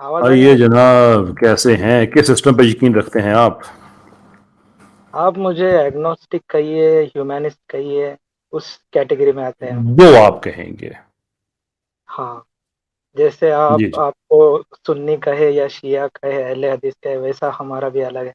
आवाज आ रही है आइए मेरी? जनाब, कैसे हैं? किस सिस्टम पे यकीन रखते हैं आप? आप मुझे एग्नोस्टिक कहिए, ह्यूमैनिस्ट कहिए, उस कैटेगरी में आते हैं हम। वो आप कहेंगे। हाँ, जैसे जी जी। आपको सुन्नी कहे या शिया कहे, अहले हदीस कहे, वैसा हमारा भी अलग है।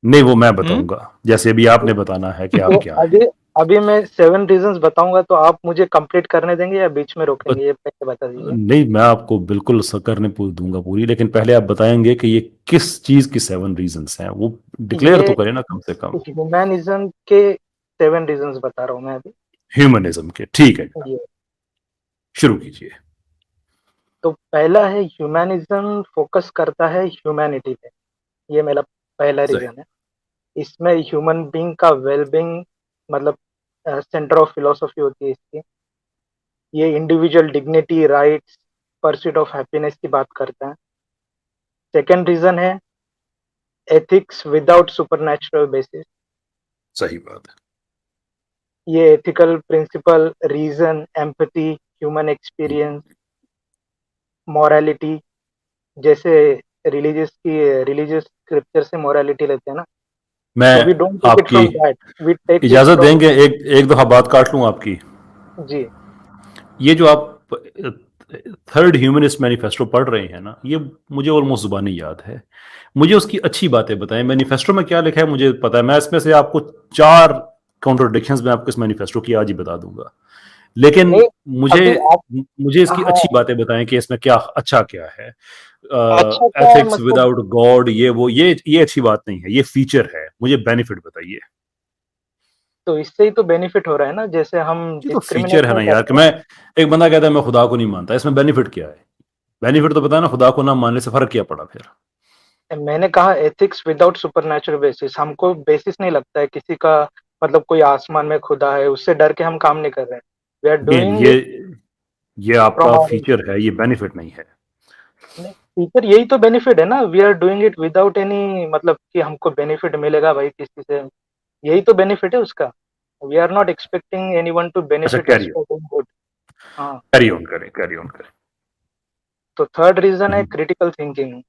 नहीं, वो मैं हम्म। बताऊंगा। जैसे अभी आपने बताना है कि तो आप क्या अभी हैं। अभी मैं 7 रीजंस बताऊंगा, तो आप मुझे कंप्लीट करने देंगे या बीच में बट रोकेंगे, ये पहले बता दीजिए। नहीं, मैं आपको बिल्कुल करने दूंगा पूरी, लेकिन पहले आप बताएंगे कि ये किस चीज की 7 रीजंस हैं, वो डिक्लेयर ये तो करें ना कम से कम। ह्यूमैनिज्म के 7 रीजंस बता रहा हूँ मैं अभी। ह्यूमनिज्म के, ठीक है जनाब, ये शुरू कीजिए। तो पहला है, ह्यूमैनिज्म फोकस करता है ह्यूमैनिटी पे। ये मेरा पहला सही। रीजन है। इसमें ह्यूमन बीइंग का वेलबींग, मतलब सेंटर ऑफ फिलोसफी होती है इसकी। ये individual dignity, rights, pursuit of happiness की बात करता है। सेकंड रीजन है एथिक्स विदाउट सुपरनैचुरल बेसिस। सही बात है। ये ethical principle, reason, empathy, human experience, morality, जैसे रिलीजियस स्क्रिप्चर से मोरालिटी लेते हैं ना, मैं तो वी डोंट टेक इट आपकी from that, we take it इजाजत फ्रॉम। देंगे? एक एक दफा बात काट लूं आपकी। जी। ये जो आप थर्ड ह्यूमनिस्ट मैनिफेस्टो पढ़ रहे हैं ना, ये मुझे ऑलमोस्ट जुबानी याद है। मुझे उसकी अच्छी बातें बताएं। मैनिफेस्टो में क्या लिखा है मुझे पता है, मैं इसमें से आपको 4 कॉन्ट्रोडिक्शंस में आपको इस मैनिफेस्टो की आज ही बता दूंगा। लेकिन नहीं, मुझे अभी आप। मुझे इसकी हाँ, अच्छी बातें बताएं कि इसमें क्या अच्छा क्या है। अच्छा क्या है एथिक्स मतलब? विदाउट गॉड, ये वो, ये अच्छी बात नहीं है, ये फीचर है। मुझे बेनिफिट बताइए। तो इससे ही तो बेनिफिट हो रहा है ना, जैसे हम ये तो डिस्क्रिमिनेट फीचर है नहीं ना यार, कि करते। मैं एक बंदा कहता है मैं खुदा को नहीं मानता, इसमें बेनिफिट क्या है? बेनिफिट तो पता है ना, खुदा को ना मानने से फर्क क्या पड़ा फिर? मैंने कहा एथिक्स विदाउट सुपरनैचुरल बेसिस, हमको बेसिस नहीं लगता है किसी का, मतलब कोई आसमान में खुदा है उससे डर के हम काम नहीं कर रहे हैं। वी आर अगेन, डूइंग ये इट ये फ्रॉम आपका आवर। फीचर है, ये बेनिफिट नहीं है। टीचर, यही तो बेनिफिट है ना, we are doing it without any, मतलब कि हमको बेनिफिट मिलेगा भाई किसी से। यही तो बेनिफिट है उसका। We are not expecting anyone to अच्छा, benefit us for doing good. हाँ। कैरी ऑन करें, कैरी ऑन करें। तो थर्ड रीजन है हम्म, क्रिटिकल थिंकिंग,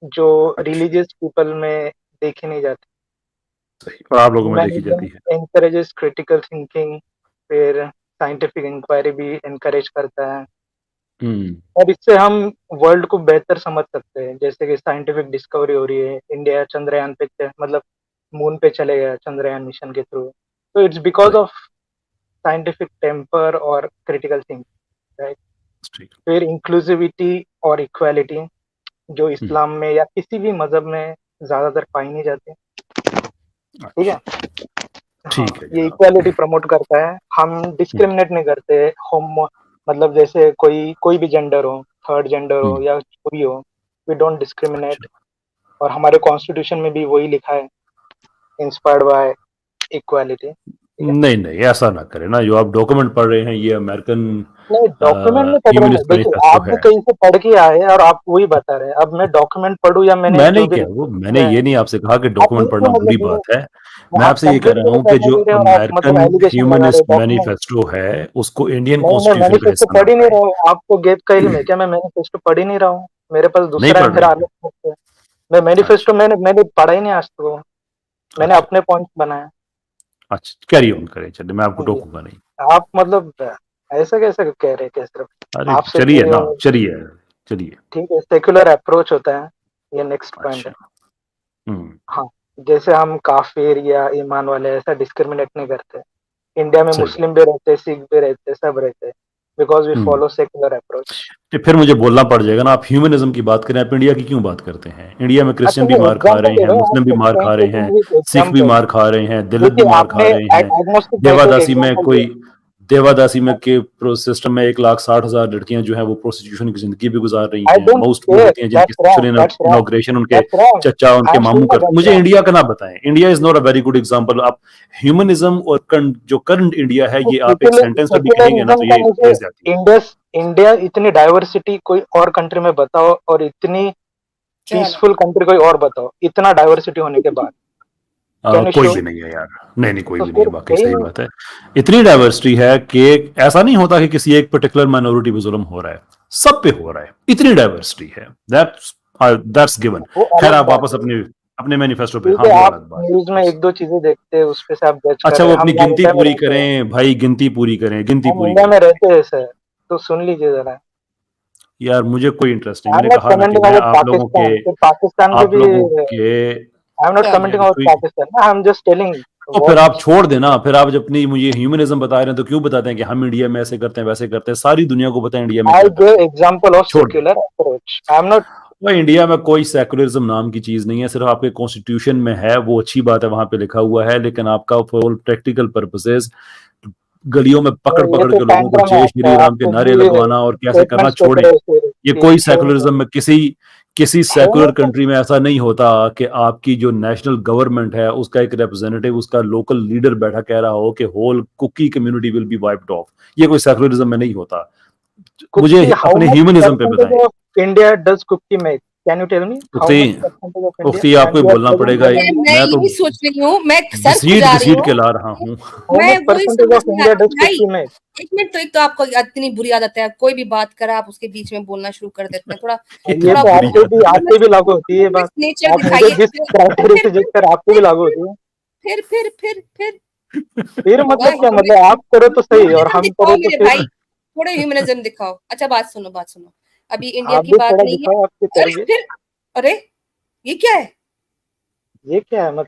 जो अच्छा। रिलीजियस पीपल में देखी नहीं जाती। सही, और आप लोगों में देखी ह्यूमनिज्म जाती है। एनकरेजेस क्रिटिकल थिंकिंग, फिर साइंटिफिक इंक्वायरी भी एनकरेज करता है। हम्म। और इससे हम वर्ल्ड को बेहतर समझ सकते हैं, जैसे कि साइंटिफिक डिस्कवरी हो रही है, इंडिया चंद्रयान पे मतलब मून पे चले गया चंद्रयान मिशन के थ्रू। तो इट्स बिकॉज सही। ऑफ साइंटिफिक टेम्पर और क्रिटिकल थिंकिंग, राइट। ठीक। फिर इंक्लूसिविटी और इक्वालिटी, जो हम्म, इस्लाम में या किसी भी मजहब में ज्यादातर पाई नहीं जाती। ठीक है। अच्छा। हाँ, ठीक है ये जनाब। इक्वालिटी प्रमोट करता है, हम हम्म, डिस्क्रिमिनेट नहीं करते। होम, मतलब जैसे कोई कोई भी जेंडर हो, थर्ड जेंडर हो हम्म, या कोई हो, वी डोंट अच्छा। डिस्क्रिमिनेट। और हमारे कॉन्स्टिट्यूशन में भी वही लिखा है, इंस्पायर्ड बाय इक्वालिटी। ठीक है। नहीं नहीं, ऐसा ना करें ना, जो आप डॉक्यूमेंट पढ़ रहे हैं ये अमेरिकन नहीं, डॉक्यूमेंट में पढ़ रहे हैं, ह्यूमनिस्ट देखिए मैनिफेस्टो आप भी है। कहीं से पढ़ के आए हैं और आप वही बता रहे हैं। अब मैं डॉक्यूमेंट पढ़ूं या मैंने मैंने जो ही भी क्या, वो रिसर्च मैंने किया है। ये नहीं आपसे कहा कि आप ये डॉक्यूमेंट क्यों पढ़ना बुरी मतलब बात है। मैं आप आपसे ये कह कंप्लीट रहा नहीं हूँ कि करने जो दे रहे और आप अमेरिकन मतलब एलिगेशन लगा रहे ह्यूमनिस्ट हो डॉक्यूमेंट। मैनिफेस्टो है उसको इंडियन नहीं, मैं कॉन्स्टिट्यूशन का मैनिफेस्टो हिस्सा ना पढ़ ही नहीं बनाए। रहा हूँ, आपको गैप का इल्म है क्या? मैं मैनिफेस्टो पढ़ ही नहीं रहा हूँ, मेरे पास नहीं दूसरा है, पढ़ मेरा रहे हैं? अलग सोच है। मैं मैनिफेस्टो अच्छा। मैंने मैंने पढ़ा ही नहीं आज तक। मैंने अच्छा। अपने पॉइंट बनाए। अच्छा, कैरी ऑन करें, चलिए, मैं आपको जी। टोकूंगा नहीं। आप मतलब ऐसा कैसे कह रहे हैं कि सिर्फ अरे आपसे चलिए नहीं ना, हो? चलिए, चलिए। ठीक है, सेक्युलर अप्रोच होता है, ये नेक्स्ट पॉइंट है। अच्छा। हम्म। हाँ, जैसे हम काफिर या ईमान वाले ऐसा डिस्क्रिमिनेट नहीं करते। इंडिया में सही बात। मुस्लिम भी रहते, सिख भी रहते, सब रहते, because we hmm. Follow secular approach. तो फिर मुझे बोलना पड़ जाएगा ना, आप ह्यूमनिज्म की बात करें, आप इंडिया की क्यों बात करते हैं? इंडिया में अच्छा, क्रिश्चियन भी मैं मार खा एग्जाम्पल रहे दे हैं, रहा हूँ, मुस्लिम भी आप मार कहीं खा से रहे हैं, भी सिख भी एग्जाम्पल। मार खा रहे हैं, दलित भी देखिए, मार खा आपने रहे हैं। एग्नोस्टिक कहे तो एक देवादासी में एग्जाम्पल कोई दिया। देवादासी में के सिस्टम में 1,60,000 लड़कियां जो हैं वो प्रोस्टिट्यूशन की जिंदगी भी गुजार रही आई हैं। डोंट मोस्ट वो केयर, होती हैं जिनकी that's wrong, sexual that's wrong, inauguration उनके दैट्स रॉन्ग। चचा, उनके आई एम मामू सेइंग करते। दैट्स मुझे रॉन्ग। इंडिया का ना बताएं, India is not a very good example. आप ह्यूमनिज्म और जो करंट इंडिया है, तो ये आप एक सेंटेंस में भी कहेंगे ना सेक्युलरिज्म तो का ये मुझे, हेज जाती है। इंडिया इंडिया इतनी डाइवर्सिटी कोई और कंट्री में बताओ, और इतनी पीसफुल कंट्री कोई और बताओ, इतना डाइवर्सिटी होने के बाद। कैन यू कोई शो? भी नहीं है यार। नहीं नहीं, कोई तो भी नहीं फिर है, वाकई है ही सही नहीं। बात है। इतनी डाइवर्सिटी है कि ऐसा नहीं होता कि किसी एक पर्टिकुलर माइनॉरिटी पे जुल्म हो रहा है। सब पे हो रहा है, इतनी डाइवर्सिटी है, दैट्स गिवन। वो खैर अलग आप बात वापस है। अपने अपने मैनिफेस्टो पे, ठीक हाँ है, वो आप अलग बात न्यूज में है। एक दो चीजें देखते हैं, उस पे से आप जज कर अच्छा रहे वो हैं। हम अपनी यहाँ गिनती इंडिया में पूरी रहते हैं। करें भाई, गिनती पूरी करें, गिनती हम पूरी इंडिया में करें। रहते हैं सर, तो सुन लीजिए जरा। यार मुझे कोई इंटरेस्ट नहीं, आई एम मैंने नॉट कहा ना कि कमेंटिंग मैं अबाउट पाकिस्तान, फिर पाकिस्तान के आप भी। लोगों के आई एम नॉट यार कमेंटिंग अबाउट कोई, Pakistan, I am just telling तो फिर आप व्हाट। छोड़ देना, फिर आप जब अपनी मुझे ह्यूमनिज्म बता रहे हैं तो क्यों बताते हैं कि हम इंडिया में ऐसे करते हैं वैसे करते हैं, सारी दुनिया को पता है इंडिया में आई क्या गिव करते हैं। एग्जांपल ऑफ छोड़ दो, secular approach, I am not. वह इंडिया में कोई सेकुलरिज्म नाम की चीज नहीं है, सिर्फ आपके कॉन्स्टिट्यूशन में है, वो अच्छी बात है, वहां पे लिखा हुआ है, लेकिन आपका फॉर प्रैक्टिकल पर्पसेस गलियों में पकड़ ये पकड़ तो के लोगों को टैंट्रम है जय आपका, श्री आप राम के कुछ नारे भी लगवाना और कैसे करना स्टेटमेंट्स देते छोड़ें। रहे ये कि कोई छोड़ दो। सेकुलरिज्म में किसी किसी है सेकुलर नहीं तो। कंट्री में ऐसा नहीं होता कि आपकी जो नेशनल गवर्नमेंट है उसका एक रिप्रेजेंटेटिव, उसका लोकल लीडर बैठा कह रहा हो कि whole Kuki community will be wiped off. ये कोई सेकुलरिज्म में नहीं होता। मुझे कुकी, हाउ अपने मच ह्यूमनिज्म पे परसेंटेज बताएं। Of India does Kuki make? Can you tell me how उक्ति, मच परसेंटेज ऑफ इंडिया उक्ति एंड आपको ही यू आर बोलना प्रेजेंट पड़ेगा। प्रेजेंट मैं मैं तो यही सोच रही हूँ, मैं सर घसीट खुजा रही घसीट हूँ। के ला रहा हूँ। हाउ मैं मच वही परसेंटेज समझ ऑफ नहीं आ इंडिया रहा डज भाई। कुकी मेक? एक मिनट, तो एक तो आपको इतनी बुरी आदत है, कोई भी बात करा आप उसके बीच में बोलना शुरू कर देते हैं। थोड़ा ये इतनी थोड़ा तो बुरी आदत। आप पे भी लागू होती है ये बात। नेचर आप मुझे दिखाइए। जिस क्राइटेरिया फिर से जज फिर कर, आपको भी फिर लागू होती है। फिर फिर होगा मतलब क्या मतलब, आप करो तो सही और ह्यूमनिज्म हम दिखाओ करो तो मेरे फिर? भाई, थोड़े ह्यूमनिज्म दिखाओ। अच्छा बात सुनो, अभी इंडिया आप की भी बात थोड़ा नहीं है। दिखाओ, आपकी अरे तरीके। फिर, अरे ये क्या है? ये क्या है मतलब?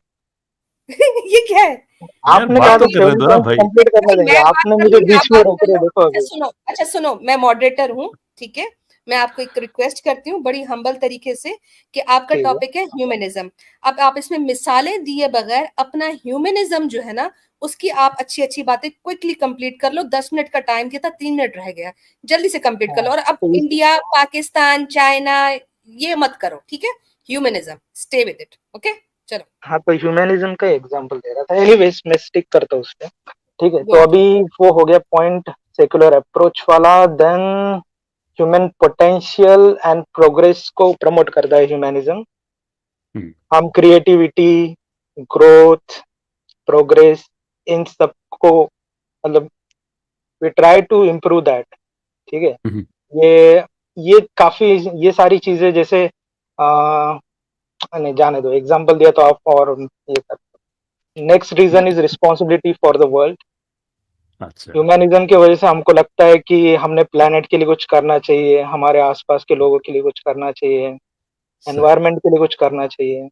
ये क्या है? यार आपने कहा बात तो तो करने 7 दो ना पॉइंट भाई। कंप्लीट करने भाई देंगे, मैं बात आपने कर मुझे लूंगी, आप बीच में बात रोक कर रहे, लो। देखो अच्छा अभी। सुनो, मैं मॉडरेटर हूँ, ठीक है। मैं आपको एक रिक्वेस्ट करती हूँ बड़ी हम्बल तरीके से, कि आपका ठीक है। टॉपिक है ह्यूमनिज्म। अब आप इसमें मिसालें दिए बगैर अपना ह्यूमनिज्म जो है ना, उसकी आप अच्छी अच्छी बातें क्विकली कंप्लीट कर लो। 10 मिनट का टाइम दिया था, 3 मिनट रह गया, जल्दी से कंप्लीट कर लो। हाँ और अब तो इंडिया, पाकिस्तान, चाइना ये मत करो, ठीक है। Humanism, stay with it, okay. चलो, हाँ, तो ह्यूमनिज्म का एग्जांपल दे रहा था। एनीवेज मैं स्टिक करता हूँ उस पे। ठीक है, तो गुड। अभी वो हो गया पॉइंट सेकुलर अप्रोच वाला। Then human potential and progress को प्रमोट करता है ह्यूमनिज्म। हम्म, हम क्रिएटिविटी, ग्रोथ, प्रोग्रेस, इन सब को मतलब we try to improve that. ठीक है। हम्म, ये ये काफी, ये सारी चीजें जैसे आ, नहीं जाने दो, एग्जांपल दिया तो आप और ये कर। Next reason is responsibility for the world. अच्छा, ह्यूमनिज्म की वजह से हमको लगता है कि हमने प्लेनेट के लिए कुछ करना चाहिए, हमारे आसपास के लोगों के लिए कुछ करना चाहिए, सही। एनवायरनमेंट के लिए कुछ करना चाहिए।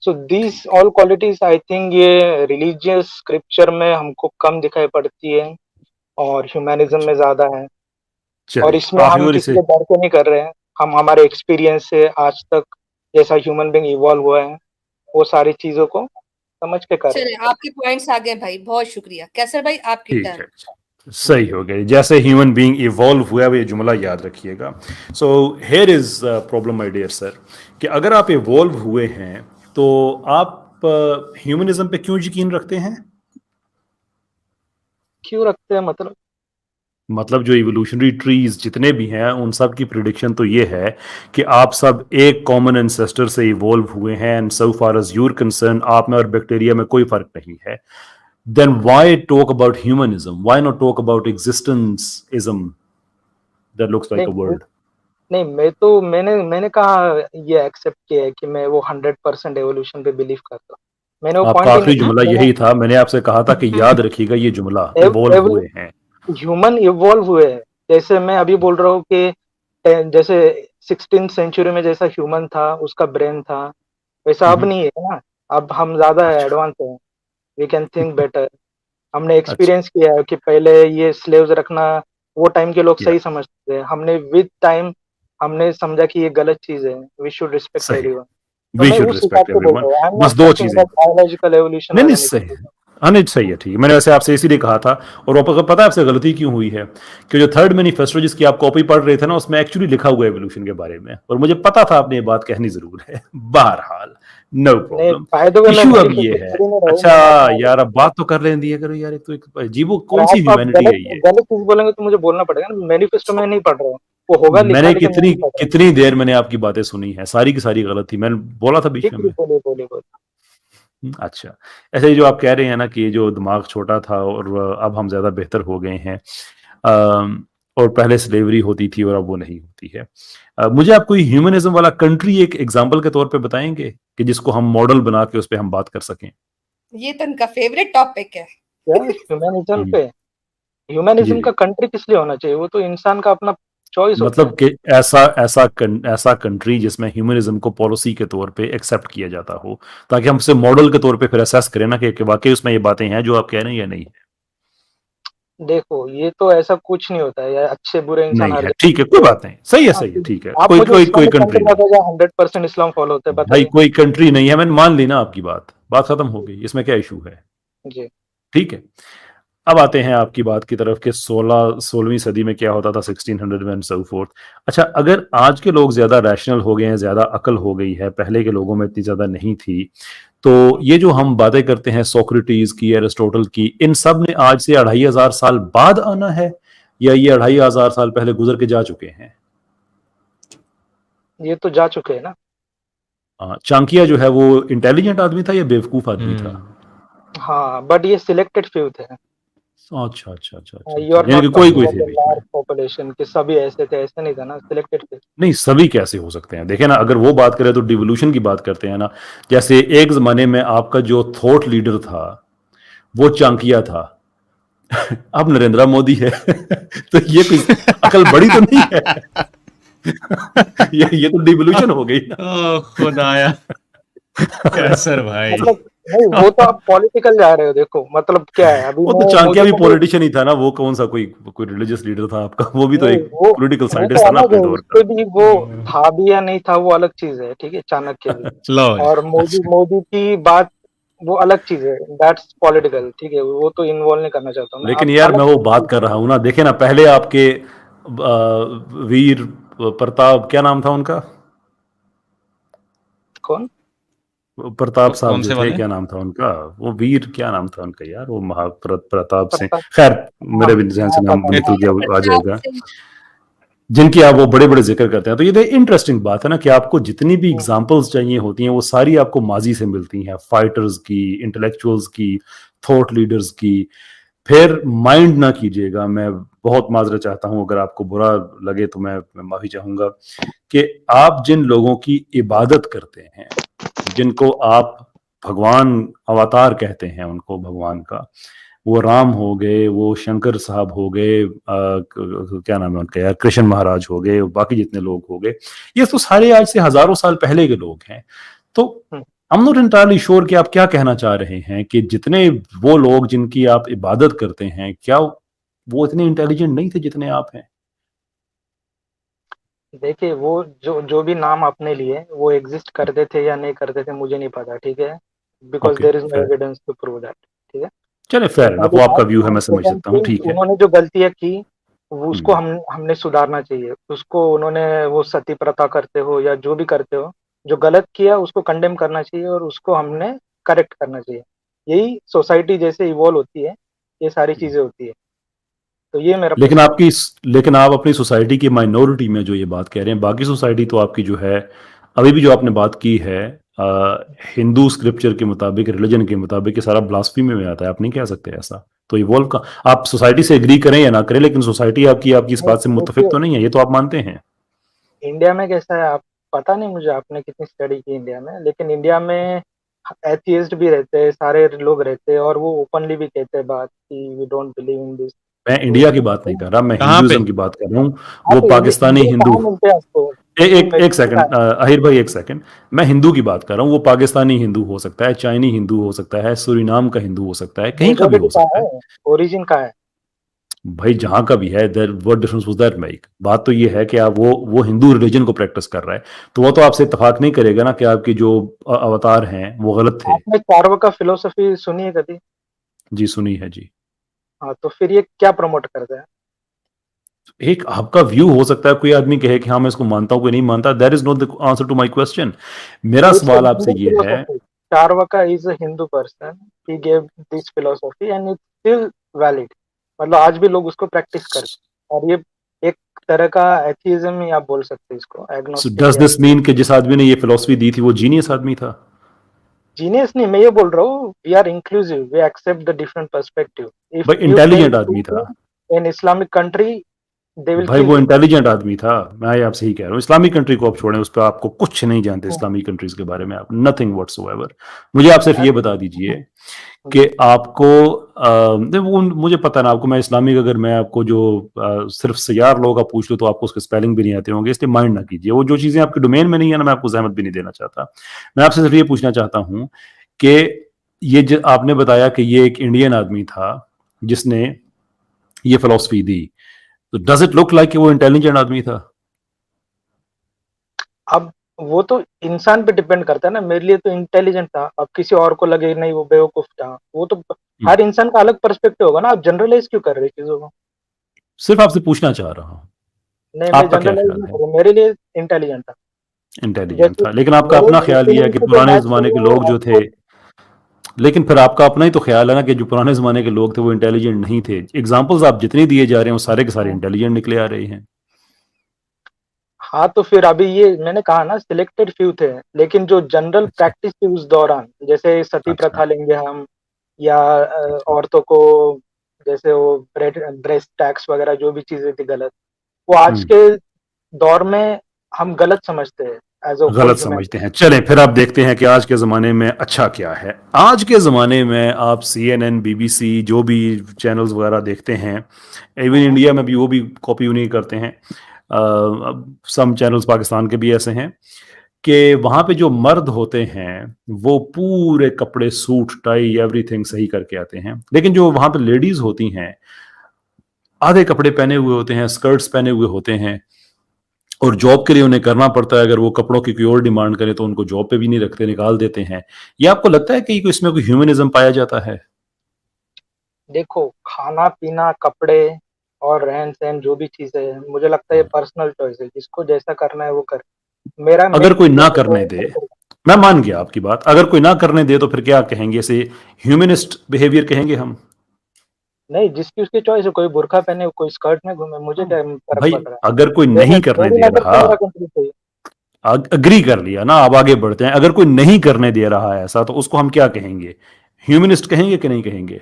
So these all qualities I think ये रिलीजियस स्क्रिप्चर में हमको कम दिखाई पड़ती है और ह्यूमनिज्म में ज्यादा है। और चलिए इसमें काफी हम और किसी इसे, के डर से नहीं कर रहे हैं, हम हमारे एक्सपीरियंस से आज तक जैसा ह्यूमन बींग इवॉल्व हुआ है वो सारी चीजों को समझ के कर रहे चले, आपके पॉइंट्स आ गए भाई, बहुत शुक्रिया। कैसर भाई, आपकी ठीक टर्न। है, सही हो गया। जैसे ह्यूमन बीइंग इवॉल्व हुआ है, वो ये जुमला याद रखिएगा। So here is problem my dear sir, कि अगर आप इवॉल्व हुए हैं तो आप ह्यूमनिज्म पे क्यों यकीन रखते हैं? क्यों रखते हैं मतलब? मतलब जो इवोल्यूशनरी ट्रीज जितने भी हैं उन सब की प्रिडिक्शन तो ये है कि आप सब एक कॉमन एंसेस्टर से इवॉल्व हुए हैं, and so far as your concern आप में और बैक्टीरिया में कोई फर्क नहीं है। Then why talk about humanism, why not talk about existentialism that looks like नहीं अ वर्ड? नहीं, मैंने कहा ये एक्सेप्ट किया है कि मैं वो 100% एवोल्यूशन पे बिलीव करता हूँ। मैंने वो आपका पॉइंट ही नहीं आखिरी जुमला किया। यही था, मैंने आपसे कहा था कि याद रखिएगा ये जुमला, इवॉल्व मैंने हुए हैं। ह्यूमन इवॉल्व हुए हैं। जैसे मैं अभी बोल रहा हूँ कि जैसे 16th सेंचुरी में जैसा ह्यूमन था, उसका ब्रेन था, वैसा अब नहीं है ना। अब हम ज्यादा अच्छा, एडवांस हैं, वी कैन थिंक बेटर। हमने अच्छा, एक्सपीरियंस किया है कि पहले ये स्लेव्स रखना वो टाइम के लोग या सही समझते थे, हमने विद टाइम हमने समझा कि ये गलत चीज है, वी शुड रिस्पेक्ट सही, एवरीवन। तो वी मैं शुड उस हिसाब रिस्पेक्ट से बोल एवरीवन। रहा हूँ, आई एम बस नॉट दो टॉकिंग चीजें, अबाउट बायोलॉजिकल एवोल्यूशन नहीं नहीं वगैरह नहीं सही बोल है, रहा हाँ नहीं सही है, ठीक है। मैंने वैसे आपसे इसीलिए कहा था। और आपको पता है आपसे गलती क्यों हुई है? कि जो थर्ड मैनिफेस्टो जिसकी आप कॉपी पढ़ रहे थे ना, उसमें एक्चुअली लिखा हुआ है एवोल्यूशन के बारे में, और मुझे पता था आपने ये बात कहनी जरूर है। बहरहाल नो हूँ। नहीं, प्रॉब्लम। बाय द वे मैं इशू अब ये मैनिफेस्टो है, पढ़ ही नहीं रहा हूँ, अच्छा मैंने अपना। यार अब बात तो कर लें दिया करो यार, एक तो एक अजीबो और कौन सी आप ह्यूमैनिटी गलत है ये? गलत चीज बोलेंगे तो मुझे बोलना पड़ेगा ना। मैनिफेस्टो में नहीं पढ़ रहा हूँ, वो होगा लिखा मैंने लेकिन मैं कितनी नहीं पढ़ रहा हूँ। कितनी देर मैंने आपकी बातें सुनी है, सारी की सारी गलत थी, मैंने बोला था बीच ठीक में है, मैं। बोलिए बोलिए बोलिए। अच्छा, ऐसे ही जो आप कह रहे हैं ना कि ये जो दिमाग छोटा था और अब हम ज़्यादा बेहतर हो गए हैं, और पहले स्लेवरी होती थी और अब वो नहीं होती है। मुझे आप कोई ह्यूमनिज्म वाला कंट्री एक एग्जांपल के तौर पे बताएंगे कि जिसको हम मॉडल बना के उस पर हम बात कर सकें? ये तो इनका फेवरेट टॉपिक है। क्या ह्यूमनिज्म हम्म, पे? जी ह्यूमनिज्म जी। का कंट्री किस लिए होना चाहिए? वो तो इंसान का अपना चॉइस होता है। मतलब कि ऐसा कंट्री जिसमें ह्यूमनिज्म को पॉलिसी के तौर पे एक्सेप्ट किया जाता हो, ताकि हम उसे मॉडल के तौर पे फिर असेस करें ना कि वाकई उसमें ये बातें हैं जो आप कह रहे हैं या नहीं है। देखो, ये तो ऐसा कुछ नहीं होता है यार, अच्छे बुरे इंसान नहीं हर है, जगह ठीक है, कोई होते हैं। बात नहीं, सही है हाँ, सही है, तो ठीक है, आप कोई मुझे कोई कोई इस्लामिक कंट्री कंट्री नहीं। बताइए 100% इस्लाम फॉलो होते हैं, भाई बताइए। कोई कंट्री नहीं है, मैंने मान ली ना आपकी बात खत्म हो गई, इसमें क्या इशू है? जी। ठीक है। अब आते हैं आपकी बात की तरफ कि 16वीं सदी में क्या होता था, 1600 में सो फोर्थ। अच्छा, अगर आज के लोग ज्यादा रैशनल हो गए हैं, ज्यादा अकल हो गई है, पहले के लोगों में इतनी ज्यादा नहीं थी, तो ये जो हम बातें करते हैं सोक्रेटिस की, एरिस्टोटल की, इन सब ने आज से 2500 साल बाद आना है, या ये 2500 साल पहले गुजर के जा चुके हैं? ये तो जा चुके हैं ना। चाणक्य जो है वो इंटेलिजेंट आदमी था या बेवकूफ आदमी था? हाँ, बट ये सिलेक्टेड फ्यू थे। अच्छा अच्छा अच्छा अच्छा यू अच्छा, आर यानी नॉट कि कोई टॉकिंग कोई अबाउट थे द बीच में। लार्ज पॉपुलेशन कि सभी ऐसे थे, ऐसा नहीं था ना, सिलेक्टेड फ्यू। नहीं, सभी कैसे हो सकते हैं? देखे ना, अगर वो बात करें तो डिवोल्यूशन की बात करते हैं ना। जैसे एक जमाने में आपका जो थॉट लीडर था वो चाणक्य था, अब नरेंद्र मोदी है। तो ये कोई अकल बड़ी तो नहीं है। ये तो डिवोल्यूशन हो गई ना। ओ खुदाया, कैसर भाई। मतलब नहीं, वो तो आप पॉलिटिकल जा रहे हो। देखो मतलब क्या है, अभी वो तो मैं चाणक्य मोदी भी को भी पॉलिटिशियन ही था ना, वो कौन सा कोई कोई रिलीजियस लीडर था आपका? वो भी तो नहीं, एक वो पॉलिटिकल वो तो साइंटिस्ट था ना अलग अपने है, दौर उससे का। भी वो था भी या नहीं था वो अलग चीज है, ठीक है, चाणक्य भी। लो और मोदी अच्छा, मोदी की बात वो अलग चीज है, दैट्स पॉलिटिकल, ठीक है, वो तो इन्वॉल्व नहीं करना चाहता हूँ मैं। लेकिन आप यार अलग मैं वो चीज बात कर रहा हूं ना, देखे ना, पहले आपके वीर प्रताप, क्या नाम था उनका? कौन? प्रताप साहब कौन जो से थे, वाले? क्या नाम था उनका? वो वीर क्या नाम था उनका यार, वो प्रताप सिंह। प्रताप। खैर, हाँ मेरे भी ध्यान से हाँ, नाम पता निकल नहीं। गया, आ प्रताप जाएगा। सिंह। जिनकी आप वो बड़े बड़े जिक्र करते हैं, तो ये इंटरेस्टिंग बात है ना कि आपको जितनी भी हम्म, एग्जांपल्स चाहिए होती हैं वो सारी आपको माजी से मिलती हैं, फाइटर्स की, इंटेलेक्चुअल्स की, थॉट लीडर्स की। फिर माइंड ना कीजिएगा, मैं बहुत माजरत चाहता हूं अगर आपको बुरा लगे तो मैं माफी चाहूंगा, कि आप जिन लोगों की इबादत करते हैं, जिनको आप भगवान, अवतार कहते हैं उनको, भगवान का, वो राम हो गए, वो शंकर साहब हो गए, क्या नाम है उनका यार, कृष्ण महाराज हो गए, बाकी जितने लोग हो गए, ये तो सारे आज से हजारों साल पहले के लोग हैं। तो hmm. I am not entirely sure कि आप क्या कहना चाह रहे हैं, कि जितने वो लोग जिनकी आप इबादत करते हैं, क्या वो इतने इंटेलिजेंट नहीं थे जितने आप हैं? देखिए, वो जो जो भी नाम आपने लिए वो एग्जिस्ट करते थे या नहीं करते थे मुझे नहीं पता, ठीक है, because okay, there is no fair, evidence to prove that, ठीक है। चले, तो फेयर इनफ, पहली वो आपका बात। व्यू है, और मैं समझ सेकंड सकता हूँ, थिंग, ठीक है। उन्होंने जो गलतियां की वो उसको हम्म। हमने सुधारना चाहिए उसको। उन्होंने वो सती प्रथा करते हो या जो भी करते हो, जो गलत किया उसको कंडेम करना चाहिए और उसको हमने करेक्ट करना चाहिए। यही सोसाइटी जैसे इवॉल्व होती है, ये सारी चीजें होती है। तो ये मेरा लेकिन पर्सपेक्टिव। लेकिन आप अपनी सोसाइटी की माइनॉरिटी में जो ये बात कह रहे हैं, बाकी सोसाइटी तो आपकी जो है, अभी भी जो आपने बात की है, हिंदू स्क्रिप्चर के मुताबिक, रिलीजन के मुताबिक, ये सारा ब्लास्फेमी में आता है, आप नहीं कह सकते ऐसा। तो इवॉल्व का, आप सोसाइटी से एग्री करें या ना करें, लेकिन सोसाइटी आपकी आपकी इस बात से मुत्तफिक देखिए, तो नहीं है, ये तो आप मानते हैं। इंडिया में कैसा है, आप पता नहीं मुझे आपने कितनी स्टडी की इंडिया में, लेकिन इंडिया में एथियस्ट भी रहते हैं, सारे लोग रहते हैं, और वो ओपनली भी कहते हैं बात कि we don't believe in this. मैं तो इंडिया की इसमें बात नहीं कर रहा, मैं कहाँ पे? हिंदुइज्म की बात कर रहा हूँ। हाँ, वो तो पाकिस्तानी इंडिया हिंदू, कहाँ मिलते हैं आपको? हिंदू एक में एक कहाँ सेकंड, है? अहिर भाई, एक सेकंड। मैं हिंदू की बात कर रहा हूँ, वो पाकिस्तानी हिंदू हो सकता है, चाइनी हिंदू हो सकता है, सूरीनाम का हिंदू हो सकता है, कहीं का भी मेजोरिटी हो कहाँ सकता है। है? ओरिजिन कहाँ है? भाई जहां का भी है, there what difference was that make? बात तो ये है कि आप वो हिंदू रिलीजन को प्रैक्टिस कर रहा है, तो वो तो आपसे इत्तेफाक नहीं करेगा ना कि आपकी जो अवतार हैं वो गलत थे। आपने चार्वाका फिलोसफी सुनी है कभी? जी, सुनी है जी। हाँ, तो फिर ये क्या प्रमोट करता है? एक आपका व्यू हो सकता है, कोई आदमी कहे कि हाँ मैं इसको मानता हूँ, कोई नहीं मानता, that is not the answer to my question. मेरा इट्स सवाल आपसे हिंदू ये है। Philosophy. Charvaka is a Hindu person, he gave this philosophy and it's still valid. मतलब आज भी लोग उसको प्रैक्टिस करते हैं, और ये एक तरह का एथिज्म ही आप बोल सकते हैं इसको, सो एग्नोस्टिक डज या दिस मीन कि जिस आदमी ने ये फिलोसफी दी थी वो जीनियस आदमी था? जीनियस नहीं। मैं ये बोल रहा हूँ, we are inclusive, we accept the different perspective. If भाई यू टेल इंटेलिजेंट आदमी टू था। In Islamic country, they will भाई किल वो यू। इंटेलिजेंट आदमी था, मैं आपसे ही कह रहा हूँ। इस्लामिक कंट्री को आप छोड़ें, उस पर आपको कुछ नहीं जानते इस्लामिक कंट्रीज के बारे में, आप नथिंग व्हाटसोएवर। मुझे आप सिर्फ ये बता दीजिए कि आपको वो मुझे पता ना, आपको मैं इस्लामिक, अगर मैं आपको जो सिर्फ सयार लोग आप पूछ लो तो आपको उसके स्पेलिंग भी नहीं आते होंगे, इसलिए माइंड ना कीजिए। वो जो चीज़ें आपके डोमेन में नहीं है ना, मैं आपको जहमत भी नहीं देना चाहता। मैं आपसे सिर्फ ये पूछना चाहता हूँ कि ये जो आपने बताया कि ये एक इंडियन आदमी था जिसने ये फिलोसफी दी, तो डज इट लुक लाइक वो इंटेलिजेंट आदमी था? अब वो तो इंसान पे डिपेंड करता है ना, मेरे लिए तो इंटेलिजेंट था, अब किसी और को लगे नहीं वो बेवकूफ था, वो तो हर इंसान का अलग पर्सपेक्टिव होगा ना, आप जनरलाइज क्यों कर रहे हैं चीजों को? सिर्फ आपसे पूछना चाह रहा हूँ, नहीं, मैं आपका क्या जनरलाइज ख्याल नहीं है? कर रहा, मेरे लिए इंटेलिजेंट था। इंटेलिजेंट जैसे था, लेकिन आपका मेरे अपना ख्याल ये है कि ओपिनियन से जो पुराने मैच जमाने के करेगा वो लोग जो थे, आपको। लेकिन फिर आपका अपना ही तो ख्याल है ना कि जो पुराने जमाने के लोग थे वो इंटेलिजेंट नहीं थे। एग्जांपल्स आप जितनी दिए जा रहे हैं वो सारे के सारे इंटेलिजेंट निकले आ रहे हैं। हाँ, तो फिर अभी ये मैंने कहा ना, सिलेक्टेड फ्यू थे, लेकिन जो जनरल अच्छा। प्रैक्टिस थी उस दौरान, जैसे सती अच्छा। प्रथा लेंगे हम, या अच्छा। औरतों को जैसे वो ब्रेस्ट टैक्स वगैरह जो भी चीजें थी गलत, वो आज हम्म। के दौर में हम गलत समझते हैं एज अ होल गलत समझते ह्यूमैनिटी। हैं। चलें फिर आप देखते हैं कि आज के ज़माने में अच्छा क्या है। आज के ज़माने में आप CNN, BBC जो भी चैनल्स वगैरह देखते हैं, इवन इंडिया में भी वो भी कॉपी नहीं करते हैं। सम चैनल्स पाकिस्तान के भी ऐसे हैं कि वहाँ पे जो मर्द होते हैं वो पूरे कपड़े, सूट टाई एवरीथिंग सही करके आते हैं, लेकिन जो वहाँ पे लेडीज़ होती हैं आधे कपड़े पहने हुए होते हैं, स्कर्ट्स पहने हुए होते हैं, और जॉब के लिए उन्हें करना पड़ता है। अगर वो कपड़ों की कोई और डिमांड करें तो उनको जॉब पे भी नहीं रखते, निकाल देते हैं। ये आपको लगता है कि इसमें कोई ह्यूमनिज्म पाया जाता है? देखो, खाना पीना, कपड़े और रहन सहन जो भी चीजें हैं, मुझे लगता है ये पर्सनल चॉइस है, जिसको जैसा करना है वो करे। मेरा अगर मेन कोई चीज है ना कि करने वो दे, मैं मान गया आपकी बात, अगर कोई ना करने दे तो फिर क्या कहेंगे? इसे ह्यूमनिस्ट बिहेवियर कहेंगे हम? नहीं, जिसकी उसकी चॉइस है, कोई बुर्का पहने कोई स्कर्ट में घूमे, मुझे हाँ। क्या फर्क भाई पड़ रहा अगर कोई है? नहीं करने मेरी दे नजर रहा, से मेरा कंट्री सही है। अग्री कर लिया ना, अब आगे बढ़ते हैं। अगर कोई नहीं करने दे रहा है ऐसा, तो उसको हम क्या कहेंगे? ह्यूमनिस्ट कहेंगे कि नहीं कहेंगे?